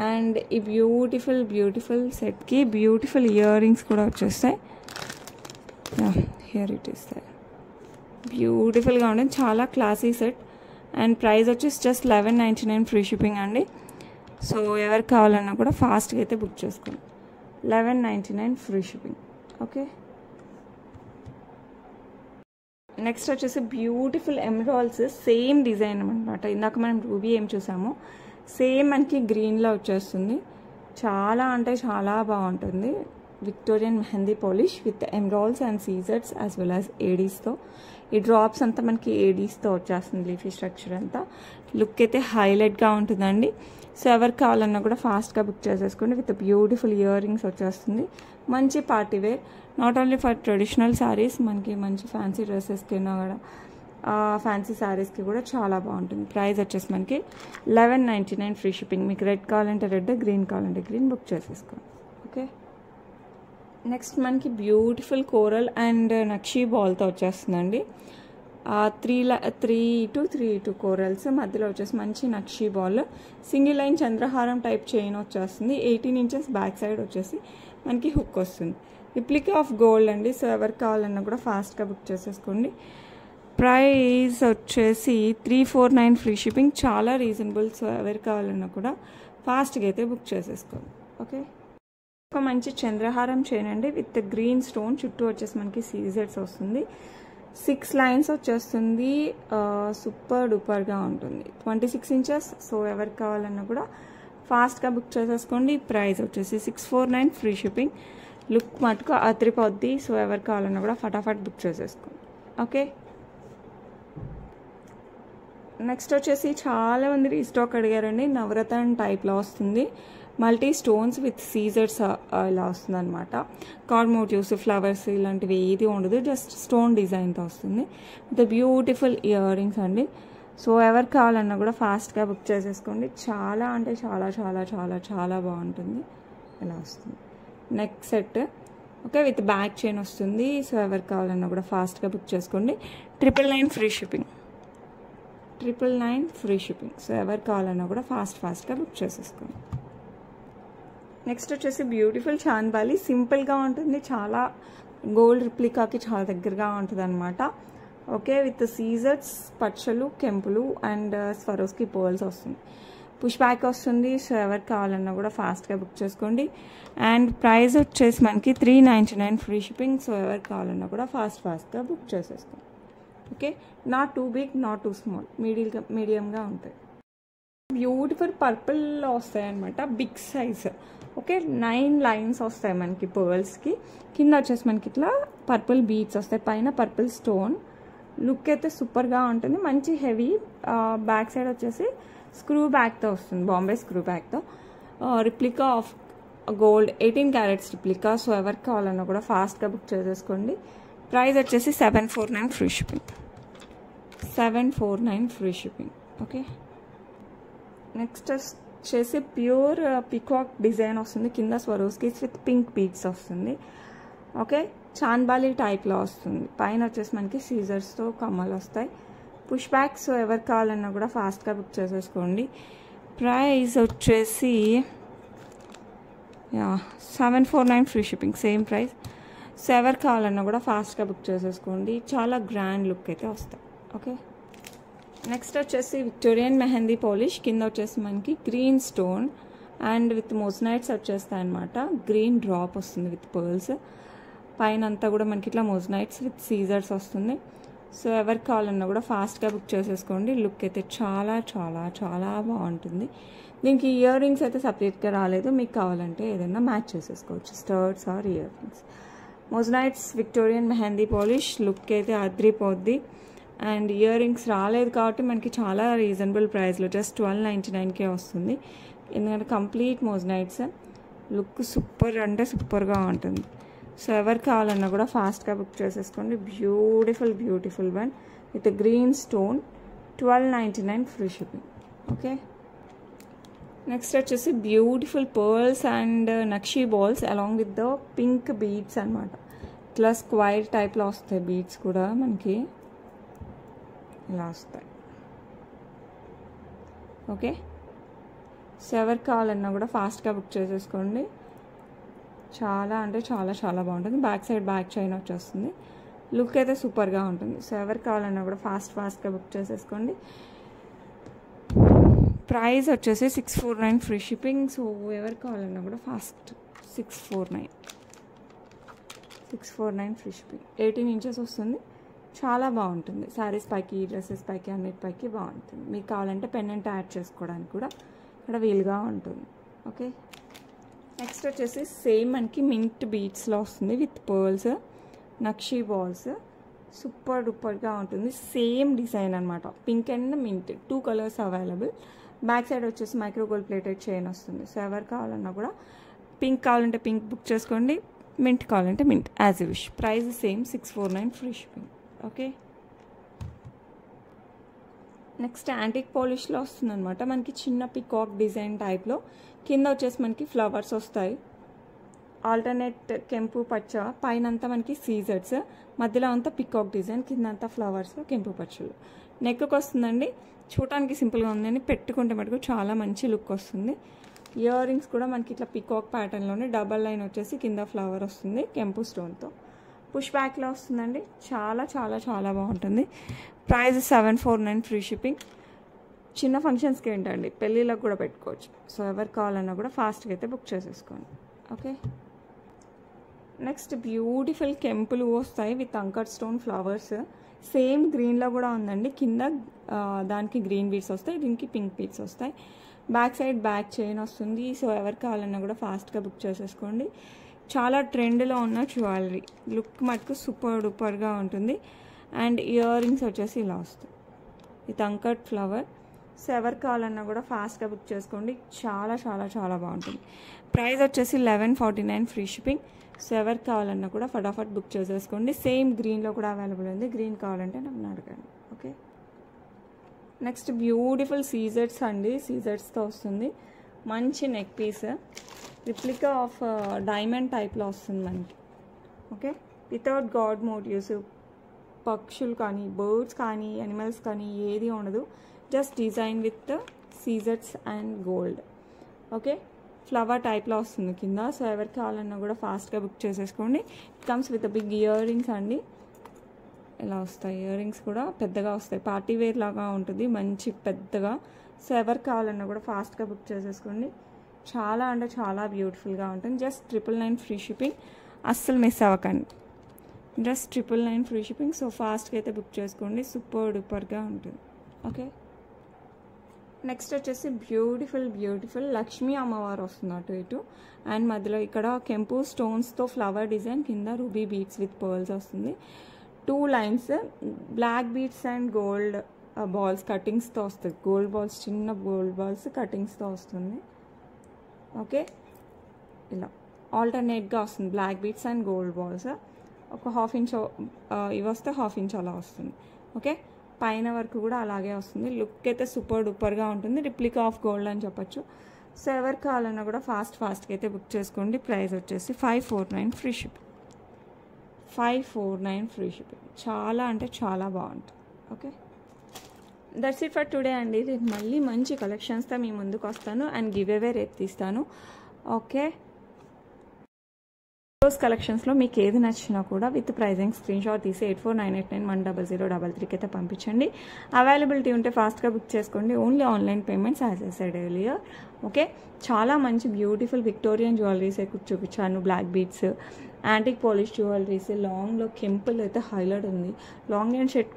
And ఈ బ్యూటిఫుల్ సెట్కి బ్యూటిఫుల్ ఇయర్ రింగ్స్ కూడా వచ్చేస్తాయి. Here it is that. బ్యూటిఫుల్గా ఉంటుంది, చాలా క్లాసీ సెట్. అండ్ ప్రైస్ వచ్చేసి జస్ట్ 1199 ఫ్రీ షిప్పింగ్ అండి. సో ఎవరు కావాలన్నా కూడా ఫాస్ట్గా అయితే బుక్ చేసుకోండి. 1199 ఫ్రీ షిప్పింగ్. ఓకే, నెక్స్ట్ వచ్చేసి బ్యూటిఫుల్ ఎమరాల్డ్స్, సేమ్ డిజైన్ అనమాట. ఇందాక మనం రూబీ ఏం చూసామో సేమ్ మనకి గ్రీన్లో వచ్చేస్తుంది. చాలా అంటే చాలా బాగుంటుంది. Victorian mehndi polish with emeralds and సీజర్స్ యాజ్ వెల్ యాజ్ ఏడీస్తో. ఈ డ్రాప్స్ అంతా మనకి ఏడీస్తో వచ్చేస్తుంది, లీఫీ స్ట్రక్చర్ అంతా. లుక్ అయితే హైలైట్గా ఉంటుందండి. సో ఎవరు కావాలన్నా కూడా ఫాస్ట్గా బుక్ చేసేసుకోండి. విత్ బ్యూటిఫుల్ ఇయర్ రింగ్స్ వచ్చేస్తుంది. మంచి party wear, not only for traditional saris, మనకి మంచి ఫ్యాన్సీ డ్రెస్సెస్కి కూడా ఫ్యాన్సీ శారీస్కి కూడా చాలా బాగుంటుంది. ప్రైస్ వచ్చేసి మనకి 1199 ఫ్రీ షిప్పింగ్. మీకు రెడ్ కావాలంటే రెడ్, గ్రీన్ కావాలంటే గ్రీన్ బుక్ చేసేసుకోండి. ఓకే, నెక్స్ట్ మనకి బ్యూటిఫుల్ కోరల్ అండ్ నక్షి బాల్తో వచ్చేస్తుందండి. 3 కోరల్స్ మధ్యలో వచ్చేసి మంచి నక్షి బాల్, సింగిల్ లైన్ చంద్రహారం టైప్ చైన్ వచ్చేస్తుంది. 18 ఇంచెస్ బ్యాక్ సైడ్ వచ్చేసి మనకి హుక్ వస్తుంది. రిప్లికా ఆఫ్ గోల్డ్ అండి. సో ఎవరికి కావాలన్నా కూడా ఫాస్ట్గా బుక్ చేసేసుకోండి. ప్రైస్ వచ్చేసి 349 ఫ్రీ షిప్పింగ్, చాలా రీజనబుల్. సో ఎవరికి కావాలన్నా కూడా ఫాస్ట్గా అయితే బుక్ చేసేసుకోండి. ఓకే, ఒక మంచి చంద్రహారం చైన్ అండి విత్ గ్రీన్ స్టోన్, చుట్టూ వచ్చేసి మనకి సీజర్స్ వస్తుంది. 6 లైన్స్ వచ్చేస్తుంది. సూపర్ డూపర్గా ఉంటుంది. 26 ఇంచెస్. సో ఎవరికి కావాలన్నా కూడా ఫాస్ట్గా బుక్ చేసేసుకోండి. ప్రైస్ వచ్చేసి 649 ఫ్రీ షిప్పింగ్. లుక్ మటుకు అదిరిపోద్ది. సో ఎవరికి కావాలన్నా కూడా ఫటాఫట్ బుక్ చేసేసుకోండి. ఓకే, నెక్స్ట్ వచ్చేసి చాలా మంది రీస్టాక్ అడిగారండి. నవరత్న టైప్లో వస్తుంది, మల్టీ స్టోన్స్ విత్ సీజర్స్ ఇలా వస్తుంది అనమాట. కార్డ్ మోటివ్స్, ఫ్లవర్స్ ఇలాంటివి ఏది ఉండదు, జస్ట్ స్టోన్ డిజైన్తో వస్తుంది. విత్ బ్యూటిఫుల్ ఇయర్ రింగ్స్ అండి. సో ఎవరికి కావాలన్నా కూడా ఫాస్ట్గా బుక్ చేసేసుకోండి. చాలా అంటే చాలా చాలా చాలా చాలా బాగుంటుంది. ఇలా వస్తుంది neck set. Okay, with back chain వస్తుంది. సో ఎవరికి కావాలన్నా కూడా ఫాస్ట్గా బుక్ చేసుకోండి. 999 free shipping. 999 free shipping. So ఎవరికి కావాలన్నా కూడా ఫాస్ట్గా బుక్ చేసేసుకోండి. నెక్స్ట్ వచ్చేసి బ్యూటిఫుల్ చాంద్బాలి, సింపుల్గా ఉంటుంది, చాలా గోల్డ్ రిప్లికాకి చాలా దగ్గరగా ఉంటుంది అనమాట. ఓకే, విత్ సీజర్స్, పచ్చలు, కెంపులు అండ్ స్వరోస్కి పర్ల్స్ వస్తుంది. పుష్ బ్యాక్ వస్తుంది. సో ఎవరికి కావాలన్నా కూడా ఫాస్ట్గా బుక్ చేసుకోండి. అండ్ ప్రైస్ వచ్చేసి మనకి 399 ఫ్రీ షిప్పింగ్. సో ఎవరికి కావాలన్నా కూడా ఫాస్ట్గా బుక్ చేసేసుకోండి. Okay, not too big, not too small, మీడియంగా ఉంటాయి. బ్యూటిఫుల్ పర్పుల్లో వస్తాయి అనమాట, బిగ్ సైజ్. ఓకే, 9 లైన్స్ వస్తాయి మనకి పర్ల్స్కి. కింద వచ్చేసి మనకి ఇట్లా పర్పుల్ బీడ్స్ వస్తాయి, పైన పర్పుల్ స్టోన్. లుక్ అయితే సూపర్గా ఉంటుంది, మంచి హెవీ. బ్యాక్ సైడ్ వచ్చేసి స్క్రూ బ్యాగ్తో వస్తుంది, బాంబే స్క్రూ బ్యాగ్తో. Replica of gold 18 carats replica. So ఎవరికి కావాలన్నా కూడా ఫాస్ట్గా బుక్ చేసేసుకోండి. ప్రైస్ వచ్చేసి 749 free shipping. 749 free shipping. Okay, next వచ్చేసి ప్యూర్ పికాక్ డిజైన్ వస్తుంది, కింద స్వరోస్కి విత్ పింక్ బీడ్స్ వస్తుంది. ఓకే, చాన్బాలి టైప్లో వస్తుంది, పైన వచ్చేసి మనకి సీజర్స్తో కమ్మలు వస్తాయి. Push back. సో ఎవరికి కావాలన్నా కూడా ఫాస్ట్గా బుక్ చేసేసుకోండి. ప్రైస్ వచ్చేసి 749 free shipping, same price. So ఎవరికి కావాలన్నా కూడా ఫాస్ట్గా బుక్ చేసేసుకోండి, చాలా గ్రాండ్ లుక్ అయితే వస్తాయి. ఓకే, నెక్స్ట్ వచ్చేసి విక్టోరియన్ మెహందీ పాలిష్. కింద వచ్చేసి మనకి గ్రీన్ స్టోన్ అండ్ విత్ మోజనైట్స్ వచ్చేస్తాయి అనమాట. గ్రీన్ డ్రాప్ వస్తుంది విత్ పర్ల్స్, పైన అంతా కూడా మనకి ఇట్లా మోజనైట్స్ విత్ సీజర్స్ వస్తుంది. సో ఎవరికి కావాలన్నా కూడా ఫాస్ట్గా బుక్ చేసేసుకోండి. లుక్ అయితే చాలా చాలా చాలా బాగుంటుంది. దీనికి ఇయర్ రింగ్స్ అయితే సపరేట్గా రాలేదు, మీకు కావాలంటే ఏదైనా మ్యాచ్ చేసేసుకోవచ్చు, studs or earrings. Moissanites Victorian mehndi polish look అయితే అద్రిపోద్ది. అండ్ ఇయర్ రింగ్స్ రాలేదు కాబట్టి మనకి చాలా రీజనబుల్ ప్రైస్లో జస్ట్ 1299కే వస్తుంది. ఎందుకంటే కంప్లీట్ మోజనైట్స్. లుక్ సూపర్ అంటే సూపర్గా ఉంటుంది. సో ఎవరికి కావాలన్నా కూడా ఫాస్ట్గా బుక్ చేసేసుకోండి. Beautiful beautiful one with green stone, 1299 free shipping. Okay, next వచ్చేసి beautiful pearls and nakshi balls along with the pink beads అనమాట. ఇట్లా స్క్వైర్ టైప్లో వస్తాయి బీడ్స్ కూడా మనకి ఇలా వస్తాయి. ఓకే, సో ఎవరికి కావాలన్నా కూడా ఫాస్ట్గా బుక్ చేసేసుకోండి. చాలా అంటే చాలా చాలా బాగుంటుంది. బ్యాక్ సైడ్ బ్యాక్ చైన్ వచ్చేస్తుంది, లుక్ అయితే సూపర్గా ఉంటుంది. సో ఎవరికి కావాలన్నా కూడా ఫాస్ట్గా బుక్ చేసేసుకోండి. ప్రైస్ వచ్చేసి 649 ఫ్రీ షిప్పింగ్. సో ఎవరికి కావాలన్నా కూడా ఫాస్ట్ 649 ఫ్రీ షిప్పింగ్. 18 ఇంచెస్ వస్తుంది, చాలా బాగుంటుంది. శారీస్ పైకి, డ్రెస్సెస్ పైకి, అన్నిటి పైకి బాగుంటుంది. మీకు కావాలంటే పెన్నెంట్ యాడ్ చేసుకోవడానికి కూడా ఇక్కడ వీలుగా ఉంటుంది. ఓకే, నెక్స్ట్ వచ్చేసి సేమ్ మనకి మింట్ బీట్స్లో వస్తుంది with pearls, nakshi balls. Super డూపర్గా ఉంటుంది, సేమ్ డిజైన్ అనమాట. Pink and mint 2 colours available. Back side వచ్చేసి మైక్రో గోల్డ్ ప్లేటెడ్ చైన్ వస్తుంది. సో ఎవరు కావాలన్నా కూడా పింక్ కావాలంటే పింక్ బుక్ చేసుకోండి, మింట్ కావాలంటే mint, as a wish. Price same 649 free shipping. Okay, next antique పాలిష్లో వస్తుంది అనమాట. మనకి చిన్న పికాక్ డిజైన్ టైప్లో, కింద వచ్చేసి మనకి ఫ్లవర్స్ వస్తాయి, ఆల్టర్నేట్ కెంపు పచ్చ, పైన అంతా మనకి సీజర్స్, మధ్యలో అంతా పికాక్ డిజైన్, కింద అంతా ఫ్లవర్స్ కెంపు పచ్చలు. నెక్కి వస్తుందండి, చూడటానికి సింపుల్గా ఉందని, పెట్టుకుంటే మటుకు చాలా మంచి లుక్ వస్తుంది. ఇయర్ రింగ్స్ కూడా మనకి ఇట్లా పికాక్ ప్యాటర్న్లోనే డబల్ లైన్ వచ్చేసి కింద ఫ్లవర్ వస్తుంది కెంపు స్టోన్తో. పుష్ బ్యాక్లో వస్తుందండి, చాలా చాలా చాలా బాగుంటుంది. Price 749 free shipping. చిన్న ఫంక్షన్స్కి ఏంటండి, పెళ్ళిళ్ళకి కూడా పెట్టుకోవచ్చు. సో ఎవరికి కావాలన్నా కూడా ఫాస్ట్గా అయితే బుక్ చేసేసుకోండి. ఓకే, నెక్స్ట్ బ్యూటిఫుల్ కెంపులు వస్తాయి with anchor stone flowers. Same గ్రీన్లో కూడా ఉందండి, కింద దానికి గ్రీన్ బీడ్స్ వస్తాయి, దీనికి పింక్ బీడ్స్ వస్తాయి. బ్యాక్ సైడ్ బ్యాక్ చైన్ వస్తుంది. సో ఎవరికి కావాలన్నా కూడా ఫాస్ట్గా బుక్ చేసేసుకోండి. చాలా ట్రెండ్లో ఉన్న జ్యువెలరీ, లుక్ మటుకు సూపర్ డూపర్గా ఉంటుంది. అండ్ ఇయర్ రింగ్స్ వచ్చేసి ఇలా వస్తాయి విత్ అంకట్ ఫ్లవర్. సో ఎవరికి కావాలన్నా కూడా ఫాస్ట్గా బుక్ చేసుకోండి, చాలా చాలా చాలా బాగుంటుంది. ప్రైస్ వచ్చేసి 1149 ఫ్రీ షిప్పింగ్. సో ఎవరికి కావాలన్నా కూడా ఫటాఫట్ బుక్ చేసేసుకోండి. సేమ్ గ్రీన్లో కూడా అవైలబుల్ ఉంది, గ్రీన్ కావాలంటే నన్ను అడగండి. ఓకే, నెక్స్ట్ బ్యూటిఫుల్ సీజర్స్ అండి, సీజర్స్తో వస్తుంది. మంచి neck piece, replica of diamond టైప్లో వస్తుంది మనకి. ఓకే, వితౌట్ గాడ్ మోటివ్స్, పక్షులు కానీ, బర్డ్స్ కానీ, యానిమల్స్ కానీ ఏది ఉండదు, జస్ట్ డిజైన్ విత్ సీజర్స్ అండ్ గోల్డ్. ఓకే, ఫ్లవర్ టైప్లో వస్తుంది కింద. సో ఎవరికి కావాలన్నా కూడా ఫాస్ట్గా బుక్ చేసేసుకోండి. It comes with big earrings అండి, ఇలా వస్తాయి. ఇయర్ రింగ్స్ కూడా పెద్దగా వస్తాయి, పార్టీ వేర్ లాగా ఉంటుంది, మంచి పెద్దగా. సో ఎవరికి కావాలన్నా కూడా ఫాస్ట్గా బుక్ చేసేసుకోండి. చాలా అంటే చాలా బ్యూటిఫుల్గా ఉంటుంది. జస్ట్ 999 ఫ్రీ షిప్పింగ్, అస్సలు మిస్ అవ్వకండి. Just 999 free shipping. సో ఫాస్ట్గా అయితే బుక్ చేసుకోండి, సూపర్ డూపర్గా ఉంటుంది. ఓకే, నెక్స్ట్ వచ్చేసి బ్యూటిఫుల్ లక్ష్మీ అమ్మవారు వస్తుంది అటు ఇటు. అండ్ మధ్యలో ఇక్కడ కెంపు స్టోన్స్తో ఫ్లవర్ డిజైన్, కింద రూబీ బీడ్స్ విత్ పర్ల్స్ వస్తుంది. 2 lines black beads and gold balls కటింగ్స్తో వస్తుంది. గోల్డ్ బాల్స్, చిన్న గోల్డ్ బాల్స్ కటింగ్స్తో వస్తుంది. ఓకే, ఇలా ఆల్టర్నేట్గా వస్తుంది black beads and gold balls. ఒక 1/2 ఇంచ్ ఇవి వస్తే 1/2 ఇంచ్ అలా వస్తుంది. ఓకే, పైన వరకు కూడా అలాగే వస్తుంది. లుక్ అయితే సూపర్ డూపర్గా ఉంటుంది. రిప్లికా ఆఫ్ గోల్డ్ అని చెప్పొచ్చు. సో ఎవరికి కావాలన్నా కూడా ఫాస్ట్గా అయితే బుక్ చేసుకోండి. ప్రైస్ వచ్చేసి 549 ఫ్రీ షిప్పింగ్. 549 free shipping. చాలా అంటే చాలా బాగుంటుంది. Okay, that's it for today అండి. రేపు మళ్ళీ మంచి కలెక్షన్స్తో మీ ముందుకు వస్తాను అండ్ గివ్ అవే రేపు తీస్తాను. ఓకే, రోజు కలెక్షన్స్లో మీకు ఏది నచ్చినా కూడా విత్ ప్రైజింగ్ స్క్రీన్ షాట్ తీసి 8498910033 అయితే పంపించండి. అవైలబిలిటీ ఉంటే ఫాస్ట్గా బుక్ చేసుకోండి. Only online payments as I said earlier. Okay, చాలా మంచి బ్యూటిఫుల్ విక్టోరియన్ జ్యువెలరీస్ చూపించాను. Black beads, antique polish jewelleries, లాంగ్లో కెంపుల్ అయితే హైలైట్ ఉంది. లాంగ్ అండ్ షెడ్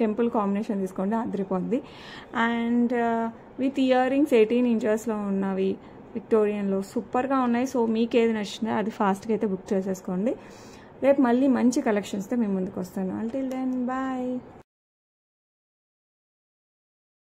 కెంపుల్ కాంబినేషన్ తీసుకోండి, అదిరిపోద్ది. అండ్ విత్ ఇయర్ రింగ్స్ 18 ఇంచెస్లో ఉన్నవి విక్టోరియన్లో సూపర్గా ఉన్నాయి. సో మీకు ఏది నచ్చిందో అది ఫాస్ట్గా అయితే బుక్ చేసేసుకోండి. రేపు మళ్ళీ మంచి కలెక్షన్స్తో మేము ముందుకు వస్తాను. Until then bye.